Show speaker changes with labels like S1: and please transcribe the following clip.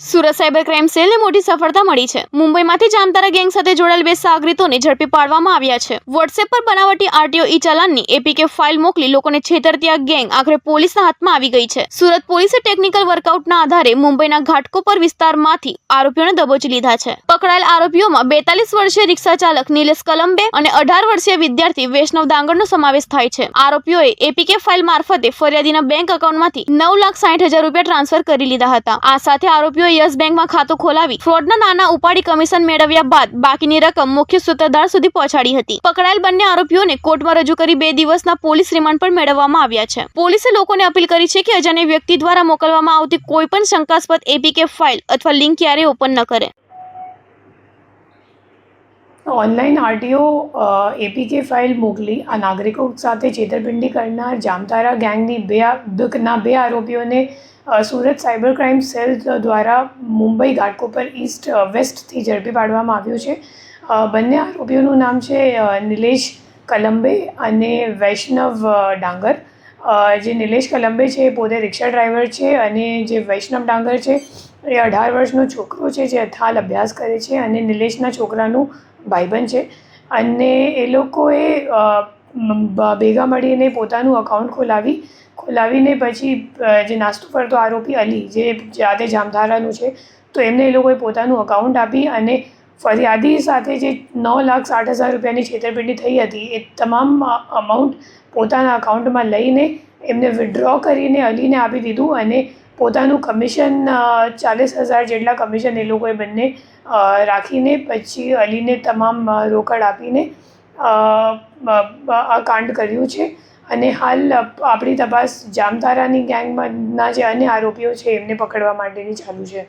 S1: Surat cyber crime સેલને મોટી સફળતા મળી છે। મુંબઈમાંથી જામતારા ગેંગ સાથે જોડાયેલ 2 સાગરીતોને ઝડપી પાડવામાં આવ્યા છે। વોટ્સએપ પર બનાવટી આરટીઓ ઈ-ચાલાનની એપીકે ફાઇલ મોકલી લોકોને છેતરતી આ ગેંગ આખરે પોલીસના હાથમાં આવી ગઈ છે। સુરત પોલીસે ટેકનિકલ વર્કઆઉટના આધારે મુંબઈના ઘાટકોપર વિસ્તારમાંથી આરોપીઓને દબોચી લીધા છે। પકડાયેલ આરોપીઓમાં 42 વર્ષીય રિક્ષા ચાલક નિલેશ કલંબે અને 18 વર્ષીય વિદ્યાર્થી વૈષ્ણવ ડાંગરનો સમાવેશ થાય છે। આરોપીઓએ એપીકે ફાઇલ મારફતે ફરિયાદીના બેંક એકાઉન્ટમાંથી 9,60,000 રૂપિયા ટ્રાન્સફર કરી લીધા હતા। આ સાથે આરોપીઓએ યસ બેંકમાં ખાતું ખોલાવી ફ્રોડના નાના ઉપાડી કમિશન મેળવ્યા બાદ બાકીની રકમ મુખ્ય સૂત્રધાર સુધી પહોંચાડી હતી। પકડાયેલ બંને આરોપીઓને કોર્ટમાં રજૂ કરી 2 દિવસના પોલીસ રિમાન્ડ પર મેળવવામાં આવ્યા છે। પોલીસે લોકોને અપીલ કરી છે કે અજાણ્યા વ્યક્તિ દ્વારા મોકલવામાં આવતી કોઈપણ શંકાસ્પદ એપીકે ફાઇલ અથવા લિંક ક્યારેય ઓપન ન કરે।
S2: ઓનલાઈન આરટીઓ એપીકે ફાઇલ મોકલી આ નાગરિકો સાથે છેતરપિંડી કરનાર જામતારા ગેંગની બે આરોપીઓને સુરત સાયબર ક્રાઇમ સેલ દ્વારા મુંબઈ ઘાટકોપર ઈસ્ટ વેસ્ટથી ઝડપી પાડવામાં આવ્યું છે। બંને આરોપીઓનું નામ છે નિલેશ કલંબે અને વૈષ્ણવ ડાંગર। જે નિલેશ કલંબે છે એ પોતે રિક્ષા ડ્રાઈવર છે અને જે વૈષ્ણવ ડાંગર છે એ 18 વર્ષનો છોકરો છે જે અથાલ અભ્યાસ કરે છે અને નિલેશના છોકરાનું ભાઈબંધ છે અને એ લોકોએ ભેગા મળીને પોતાનું અકાઉન્ટ ખોલાવીને પછી જે નાસ્તો કરતો આરોપી અલી જે જાતે જામતારાનું છે તો એમને એ લોકોએ પોતાનું અકાઉન્ટ આપી અને ફરિયાદી સાથે જે 9,60,000 રૂપિયાની છેતરપિંડી થઈ હતી એ તમામ અમાઉન્ટ પોતાના અકાઉન્ટમાં લઈને એમને વિથડ્રો કરીને અલીને આપી દીધું અને પોતાનું કમિશન 40,000 જેટલા કમિશન એ લોકોએ બંને રાખીને પછી અલીને તમામ રોકડ આપીને આ કાંડ કર્યું છે। અને હાલ આપણી તપાસ જામતારાની ગેંગમાંના જે અન્ય આરોપીઓ છે એમને પકડવા માટેની ચાલુ છે।